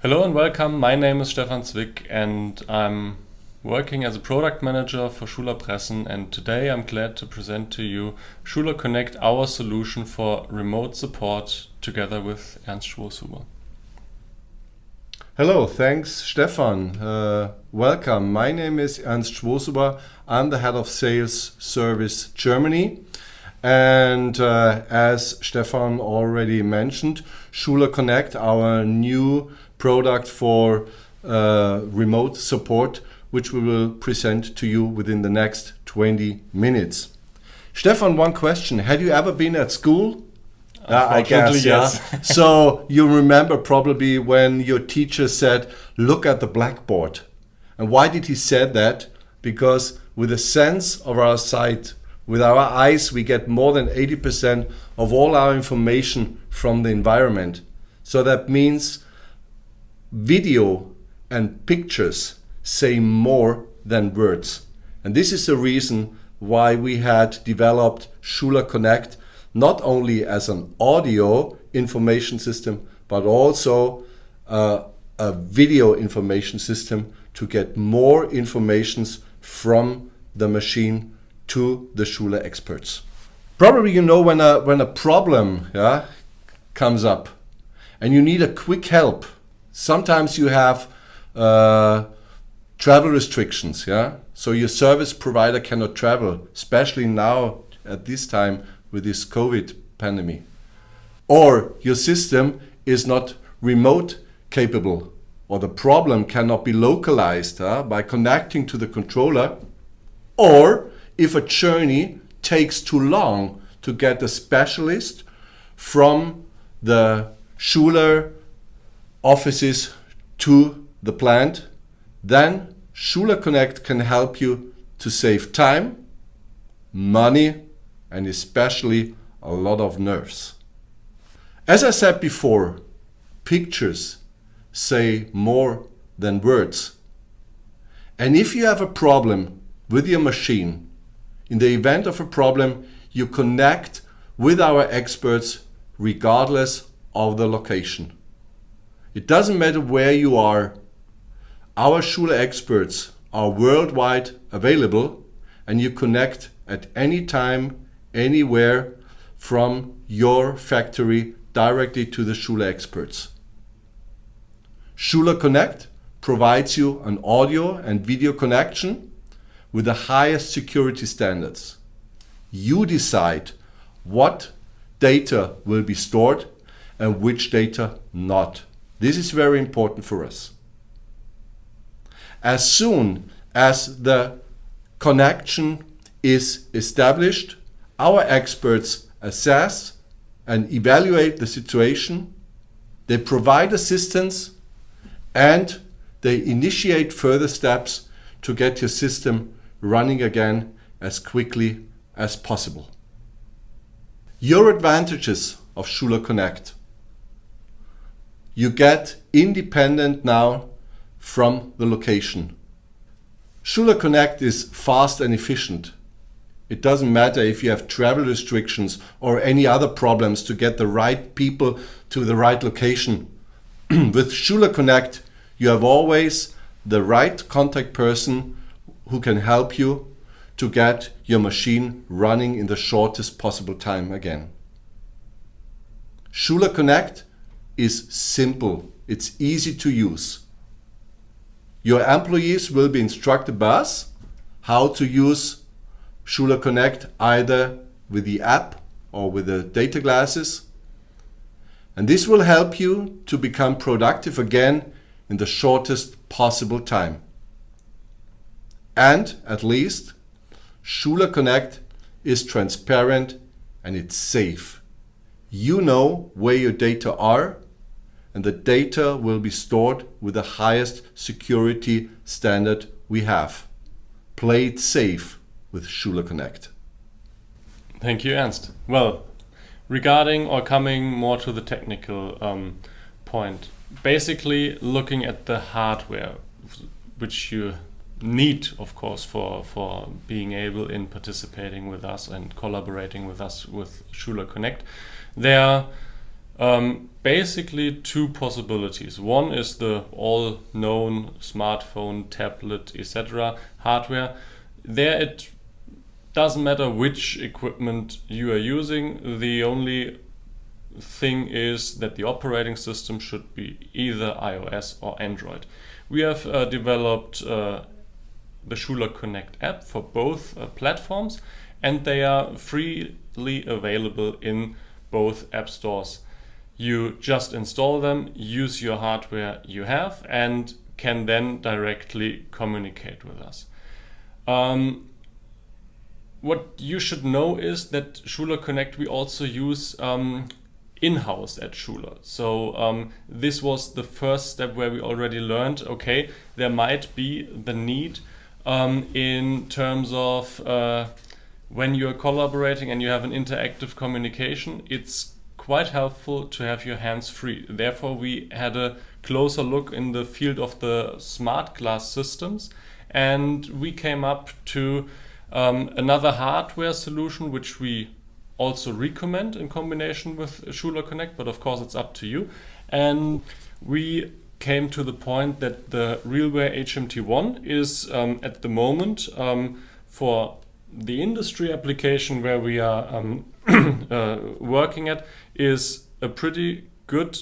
Hello and welcome. My name is Stefan Zwick and I'm working as a product manager for Schuler Pressen, and today I'm glad to present to you Schuler Connect, our solution for remote support together with Ernst Schwosuber. Hello, thanks Stefan. Welcome. My name is Ernst Schwosuber. I'm the head of Sales Service Germany. And as Stefan already mentioned, Schuler Connect, our new product for remote support, which we will present to you within the next 20 minutes. Stefan, one question. Had you ever been at school? I guess, yes. So you remember probably when your teacher said, look at the blackboard. And why did he say that? Because with a sense of our sight, with our eyes, we get more than 80% of all our information from the environment. So that means video and pictures say more than words. And this is the reason why we had developed Schuler Connect, not only as an audio information system, but also a video information system to get more informations from the machine to the Schuler experts. Probably you know when a problem comes up and you need a quick help. Sometimes you have travel restrictions, so your service provider cannot travel, especially now at this time with this COVID pandemic. Or your system is not remote capable, or the problem cannot be localized by connecting to the controller, or if a journey takes too long to get a specialist from the Schuler offices to the plant, then Schuler Connect can help you to save time, money, and especially a lot of nerves. As I said before, pictures say more than words. And if you have a problem with your machine, in the event of a problem, you connect with our experts regardless of the location. It doesn't matter where you are. Our Schuler experts are worldwide available, and you connect at any time, anywhere from your factory directly to the Schuler experts. Schuler Connect provides you an audio and video connection with the highest security standards. You decide what data will be stored and which data not. This is very important for us. As soon as the connection is established, our experts assess and evaluate the situation, they provide assistance, and they initiate further steps to get your system running again as quickly as possible. Your advantages of Schuler Connect. You get independent now from the location. Schuler Connect is fast and efficient. It doesn't matter if you have travel restrictions or any other problems to get the right people to the right location. With Schuler Connect, you have always the right contact person who can help you to get your machine running in the shortest possible time again. Schuler Connect is simple. It's easy to use. Your employees will be instructed by us how to use Schuler Connect either with the app or with the data glasses. And this will help you to become productive again in the shortest possible time. And at least, Schuler Connect is transparent and it's safe. You know where your data are, and the data will be stored with the highest security standard we have. Play it safe with Schuler Connect. Thank you, Ernst. Well, regarding or coming more to the technical point, basically looking at the hardware, which you need, of course, for being able in participating with us and collaborating with us with Schuler Connect. There Basically two possibilities. One is the all-known smartphone, tablet, etc. hardware. There it doesn't matter which equipment you are using. The only thing is that the operating system should be either iOS or Android. We have developed the Schuler Connect app for both platforms, and they are freely available in both app stores. You just install them, use your hardware you have, and can then directly communicate with us. What you should know is that Schuler Connect we also use in-house at Schuler. So this was the first step where we already learned, okay, there might be the need in terms of when you're collaborating and you have an interactive communication, it's quite helpful to have your hands free. Therefore, we had a closer look in the field of the smart glass systems, and we came up to another hardware solution which we also recommend in combination with Schuler Connect, but of course it's up to you. And we came to the point that the RealWear HMT1 is at the moment for the industry application where we are working at is a pretty good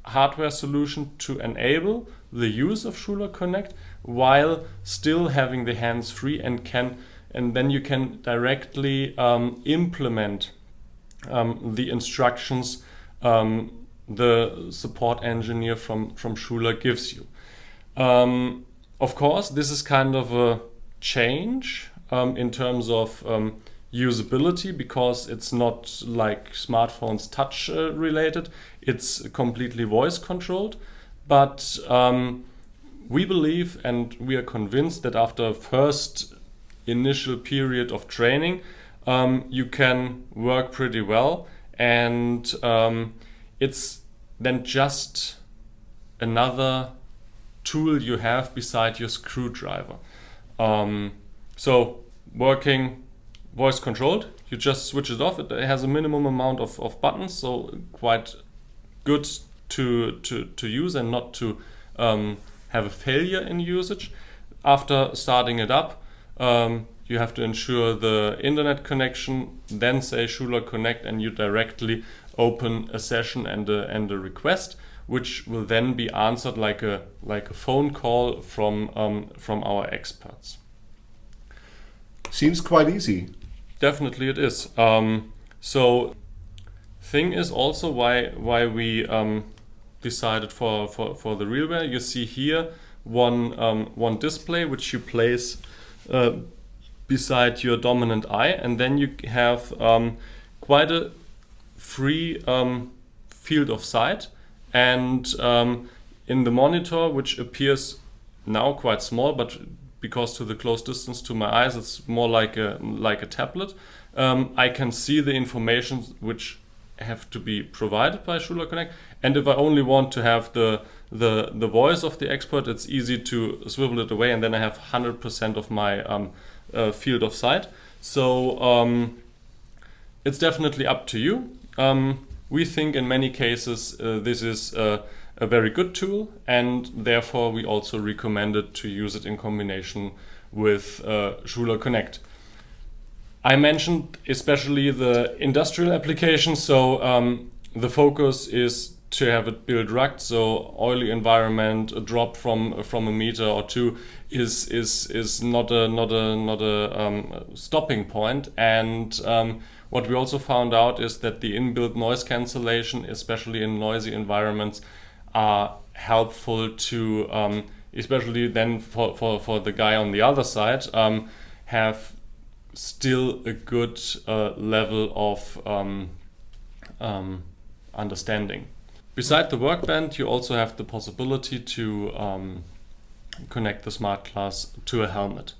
hardware solution to enable the use of Schuler Connect while still having the hands free, and then you can directly implement the instructions the support engineer from Schuler gives you. Of course, this is kind of a change in terms of usability, because it's not like smartphones touch related, it's completely voice controlled. But we believe and we are convinced that after a first initial period of training, you can work pretty well, and it's then just another tool you have beside your screwdriver. So working voice controlled, you just switch it off. It has a minimum amount of buttons, so quite good to use and not to have a failure in usage. After starting it up, you have to ensure the internet connection, then say Schuler Connect, and you directly open a session and a request, which will then be answered like a phone call from our experts. Seems quite easy. Definitely it is. So thing is also why we decided for the RealWear. You see here one display which you place beside your dominant eye, and then you have quite a free field of sight, and in the monitor, which appears now quite small, but because to the close distance to my eyes it's more like a tablet, I can see the information which have to be provided by Schuler Connect, and if I only want to have the voice of the expert, it's easy to swivel it away, and then I have 100% of my field of sight. So it's definitely up to you. We think in many cases this is a very good tool, and therefore we also recommend it to use it in combination with Schuler Connect. I mentioned especially the industrial application, so the focus is to have it build rugged, so oily environment, a drop from a meter or two is not a stopping point. And what we also found out is that the inbuilt noise cancellation, especially in noisy environments, are helpful to, especially then for the guy on the other side, have still a good level of understanding. Beside the workband, you also have the possibility to connect the smart glass to a helmet.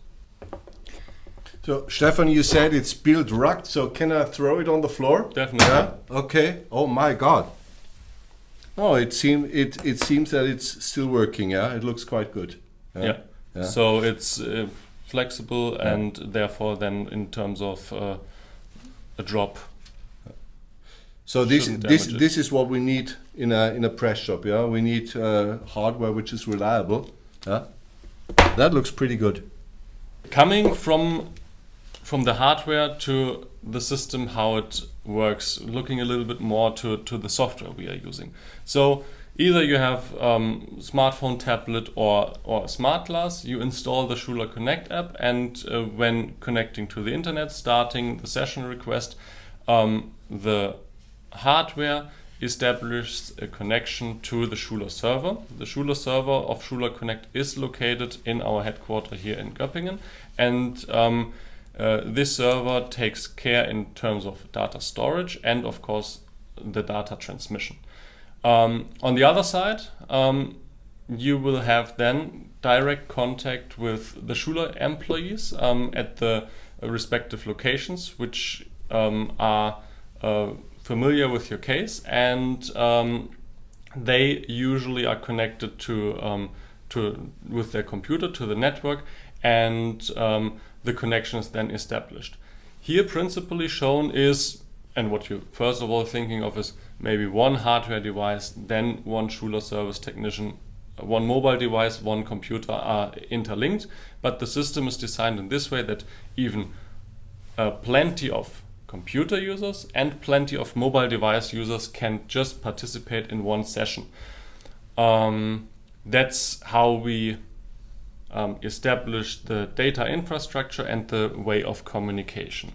So Stefan, you said it's built rugged, so can I throw it on the floor? Definitely. Yeah. Okay. Oh my God. Oh, it seems that it's still working. Yeah, it looks quite good. Yeah. So it's flexible, and therefore then in terms of a drop. So this shouldn't this damage it. this is what we need in a press shop. Yeah, we need hardware which is reliable. Yeah, that looks pretty good. Coming from the hardware to the system, how it works, looking a little bit more to the software we are using. So either you have smartphone, tablet, or smart glass, you install the Schuler Connect app, and when connecting to the internet, starting the session request, the hardware establishes a connection to the Schuler server. The Schuler server of Schuler Connect is located in our headquarters here in Göppingen, and this server takes care in terms of data storage and of course the data transmission. On the other side, you will have then direct contact with the Schuler employees at the respective locations, which are familiar with your case, and they usually are connected to with their computer to the network, and the connection is then established. Here principally shown is, and what you first of all thinking of is maybe one hardware device, then one Schuler service technician, one mobile device, one computer are interlinked, but the system is designed in this way that even plenty of computer users and plenty of mobile device users can just participate in one session. That's how we establish the data infrastructure and the way of communication.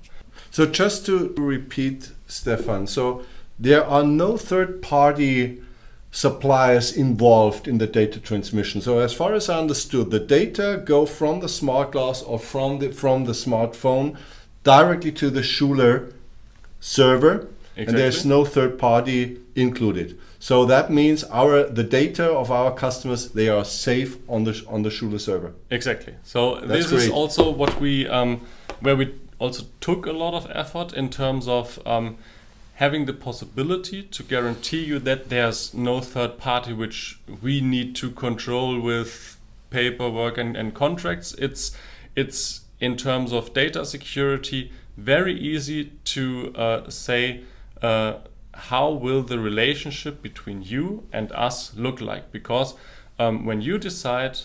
So just to repeat, Stefan, so there are no third-party suppliers involved in the data transmission. So as far as I understood, the data go from the smart glass or from the smartphone directly to the Schuler server, Exactly. and there's no third party included. So that means the data of our customers, they are safe on the Schuler server. Exactly. So That's this great. is also what we where we also took a lot of effort in terms of having the possibility to guarantee you that there's no third party which we need to control with paperwork and contracts. It's in terms of data security very easy to say how will the relationship between you and us look like, because when you decide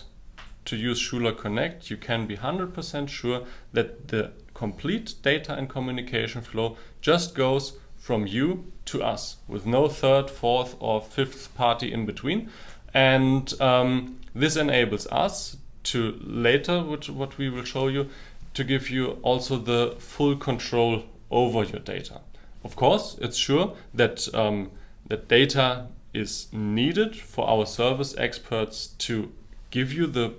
to use Schuler Connect, you can be 100% sure that the complete data and communication flow just goes from you to us with no third, fourth or fifth party in between. And this enables us to later, what we will show you, to give you also the full control over your data. Of course, it's sure that that data is needed for our service experts to give you the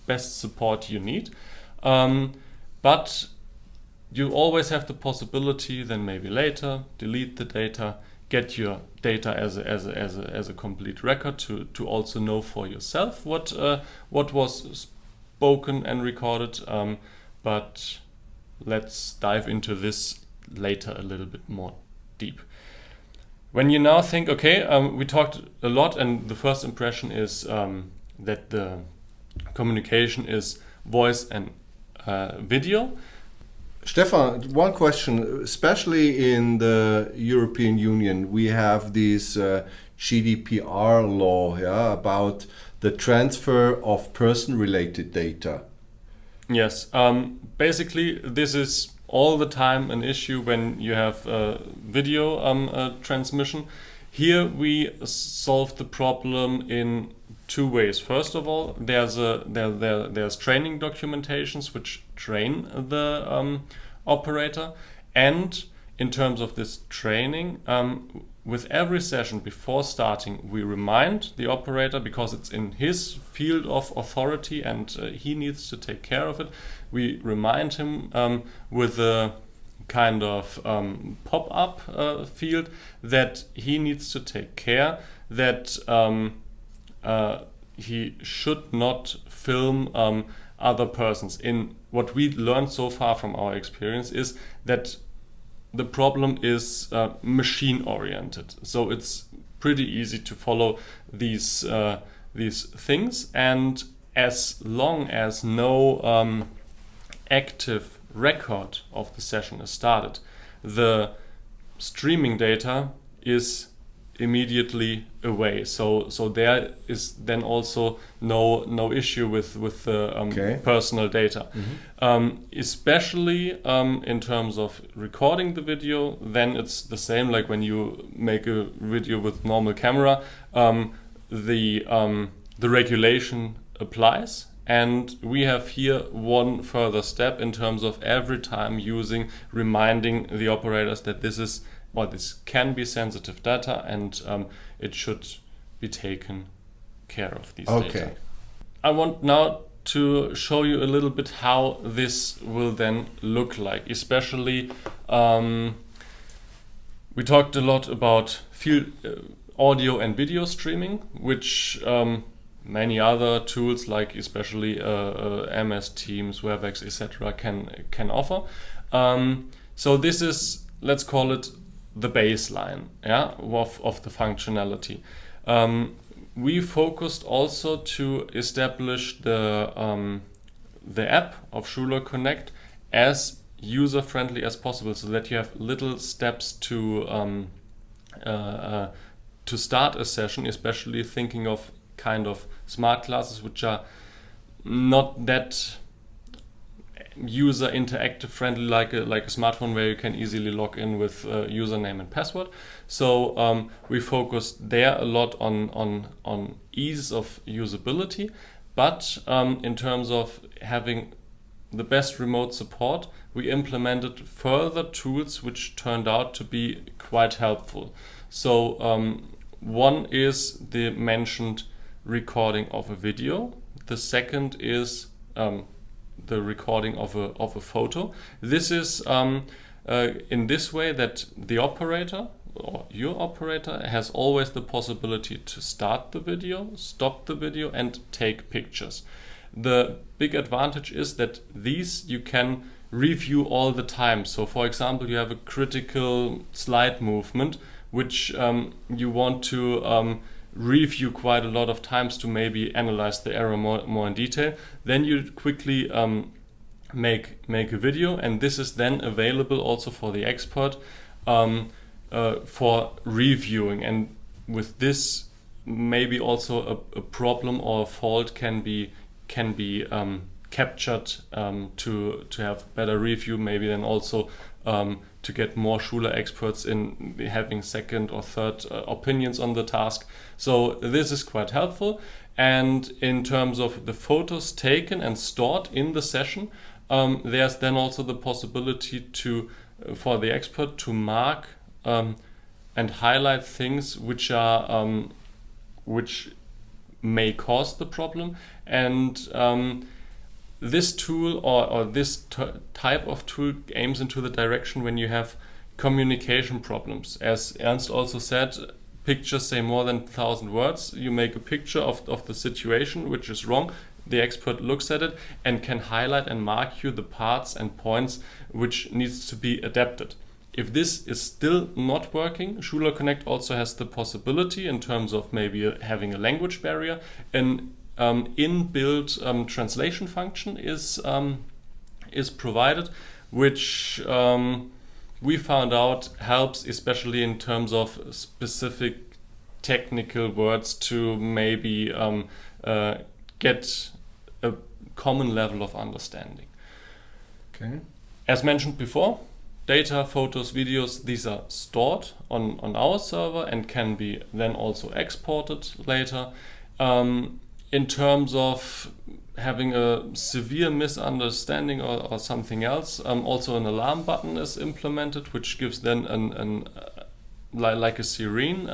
best support you need, but you always have the possibility then maybe later delete the data, get your data as a complete record to also know for yourself what was spoken and recorded. But let's dive into this later a little bit more deep. When you now think, okay, we talked a lot, and the first impression is that the communication is voice and video. Stefan, one question, especially in the European Union, we have this GDPR law, yeah, about the transfer of person-related data. Yes, basically this is all the time an issue when you have video transmission. Here we solve the problem in two ways. First of all, there's training documentations which train the operator, and in terms of this training, with every session before starting, we remind the operator, because it's in his field of authority and he needs to take care of it. We remind him with a kind of pop-up field that he needs to take care that he should not film other persons. In what we learned so far from our experience is that the problem is machine oriented, so it's pretty easy to follow these things, and as long as no active record of the session is started, the streaming data is immediately away. So there is then also no issue with the personal data. Especially in terms of recording the video, then it's the same like when you make a video with normal camera. The regulation applies, and we have here one further step in terms of every time reminding the operators that this can be sensitive data, and it should be taken care of these data. I want now to show you a little bit how this will then look like. Especially, we talked a lot about field audio and video streaming, which many other tools like especially MS Teams, WebEx, etc. can offer. So this is, let's call it, the baseline, of the functionality. We focused also to establish the app of Schuler Connect as user-friendly as possible, so that you have little steps to start a session, especially thinking of kind of smart glasses, which are not that user interactive friendly like a smartphone, where you can easily log in with username and password. So we focused there a lot on ease of usability, but in terms of having the best remote support, we implemented further tools which turned out to be quite helpful. So one is the mentioned recording of a video. The second is the recording of a photo. This is in this way that the operator or your operator has always the possibility to start the video, stop the video, and take pictures. The big advantage is that these you can review all the time. So for example, you have a critical slide movement which you want to review quite a lot of times to maybe analyze the error more in detail. Then you quickly make a video, and this is then available also for the expert for reviewing. And with this, maybe also a problem or a fault can be captured to have better review, maybe then also to get more Schuler experts in having second or third opinions on the task. So this is quite helpful. And in terms of the photos taken and stored in the session, there's then also the possibility for the expert to mark and highlight things which may cause the problem. And this tool or this type of tool aims into the direction when you have communication problems. As Ernst also said, pictures say more than 1,000 words. You make a picture of the situation which is wrong. The expert looks at it and can highlight and mark you the parts and points which needs to be adapted. If this is still not working, Schuler Connect also has the possibility, in terms of maybe having a language barrier, an inbuilt translation function is provided, which we found out helps, especially in terms of specific technical words, to maybe get a common level of understanding. Okay. As mentioned before, data, photos, videos, these are stored on our server and can be then also exported later. In terms of having a severe misunderstanding or something else, also an alarm button is implemented, which gives then like a siren,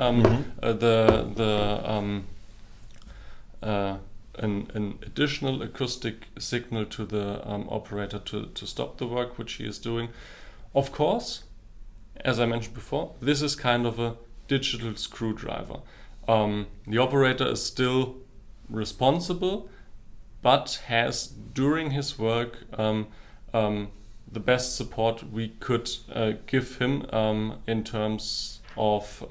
an additional acoustic signal to the operator to stop the work which he is doing. Of course, as I mentioned before, this is kind of a digital screwdriver. The operator is still responsible, but has, during his work, the best support we could give him in terms of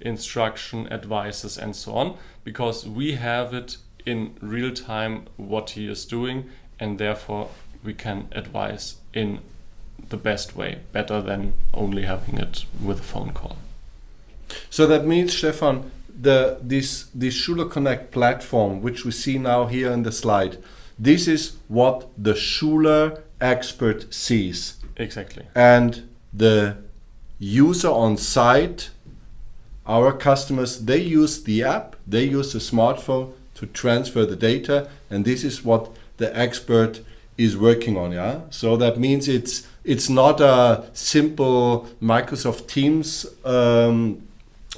instruction, advices, and so on, because we have it in real time what he is doing, and therefore we can advise in the best way, better than only having it with a phone call. So that means, Stefan, this Schuler Connect platform, which we see now here in the slide, this is what the Schuler expert sees. Exactly. And the user on site, our customers, they use the app, they use the smartphone to transfer the data, and this is what the expert is working on. Yeah. So that means it's not a simple Microsoft Teams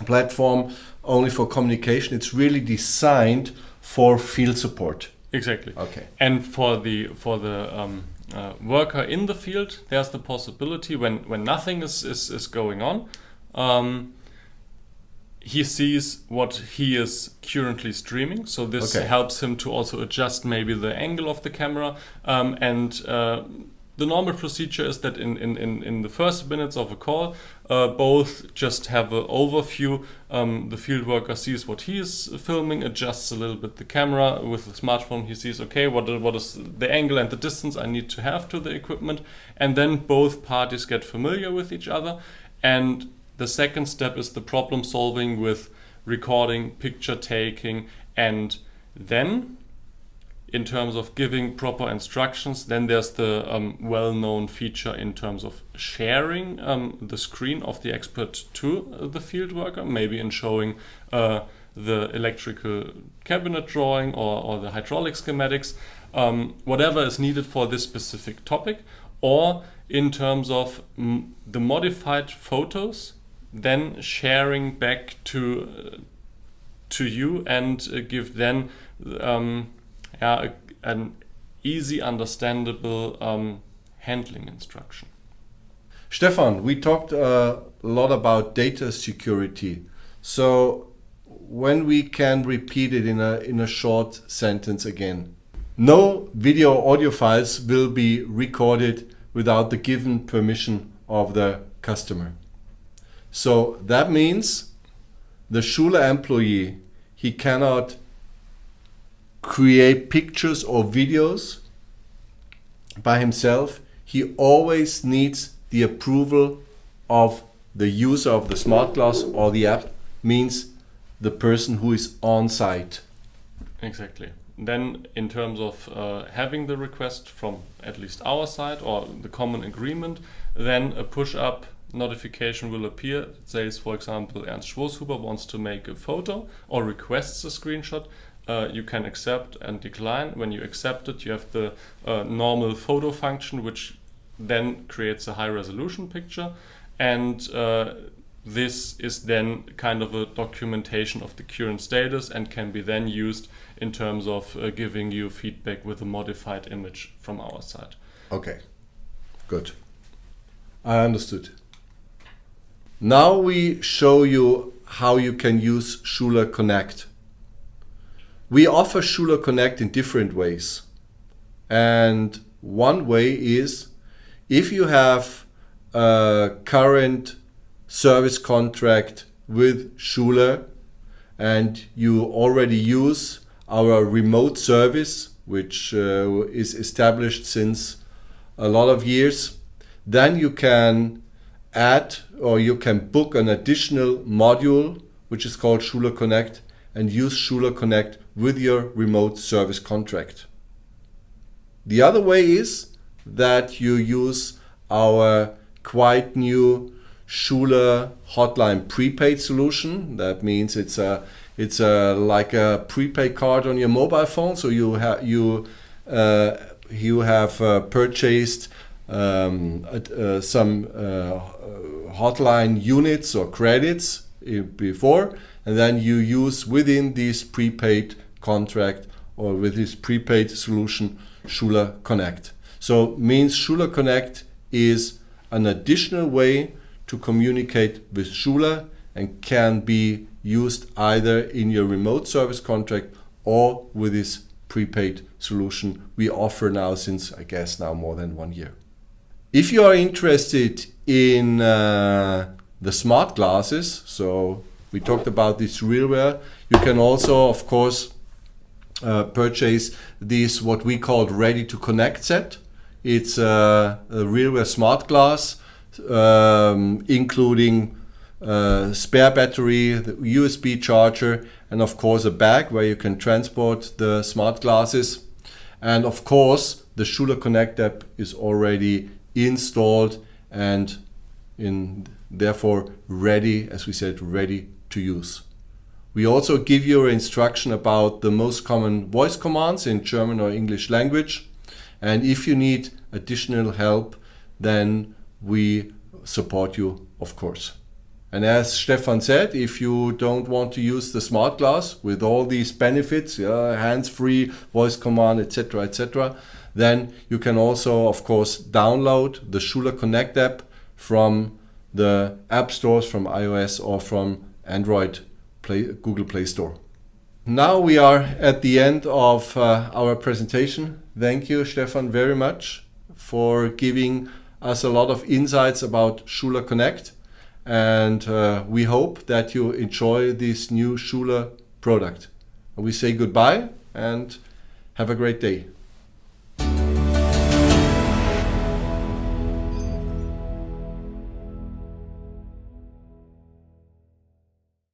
platform only for communication. It's really designed for field support. Exactly. Okay. And for the worker in the field, there's the possibility when nothing is going on, he sees what he is currently streaming. So this helps him to also adjust maybe the angle of the camera. The normal procedure is that in the first minutes of a call, both just have an overview. The field worker sees what he is filming, adjusts a little bit the camera with the smartphone. He sees, okay, what is the angle and the distance I need to have to the equipment, and then both parties get familiar with each other. And the second step is the problem solving with recording, picture taking, and then in terms of giving proper instructions, then there's the well-known feature in terms of sharing the screen of the expert to the field worker, maybe in showing the electrical cabinet drawing or the hydraulic schematics, whatever is needed for this specific topic, or in terms of the modified photos, then sharing back to you and give then an easy, understandable handling instruction. Stefan, we talked a lot about data security. So when we can repeat it in a short sentence again. No video audio files will be recorded without the given permission of the customer. So that means the Schuler employee, he cannot create pictures or videos by himself. He always needs the approval of the user of the smart glass or the app, means the person who is on site. Exactly. Then in terms of having the request from at least our side or the common agreement, then a push-up notification will appear. It says, for example, Ernst Schwoßhuber wants to make a photo or requests a screenshot. You can accept and decline. When you accept it, you have the normal photo function, which then creates a high resolution picture. And this is then kind of a documentation of the current status and can be then used in terms of giving you feedback with a modified image from our side. Okay, good. I understood. Now we show you how you can use Schuler Connect. We offer Schuler Connect in different ways. And one way is if you have a current service contract with Schuler and you already use our remote service, which is established since a lot of years, then you can add or you can book an additional module which is called Schuler Connect and use Schuler Connect with your remote service contract. The other way is that you use our quite new Schuler Hotline prepaid solution. That means it's like a prepaid card on your mobile phone. So you have purchased some hotline units or credits before, and then you use within this prepaid contract or with this prepaid solution Schuler Connect. So means Schuler Connect is an additional way to communicate with Schuler and can be used either in your remote service contract or with this prepaid solution we offer now since, I guess, now more than 1 year. If you are interested in the smart glasses, so we talked about this RealWear, you can also, of course, purchase this what we call ready to connect set. It's a RealWear smart glass, including spare battery, the USB charger, and of course a bag where you can transport the smart glasses. And of course the Schuler Connect app is already installed and therefore ready, as we said, ready to use. We also give you an instruction about the most common voice commands in German or English language. And if you need additional help, then we support you, of course. And as Stefan said, if you don't want to use the smart glass with all these benefits, hands-free, voice command, etc., then you can also, of course, download the Schuler Connect app from the app stores, from iOS or from Android Google Play Store. Now we are at the end of our presentation. Thank you, Stefan, very much for giving us a lot of insights about Schuler Connect. And we hope that you enjoy this new Schuler product. We say goodbye and have a great day.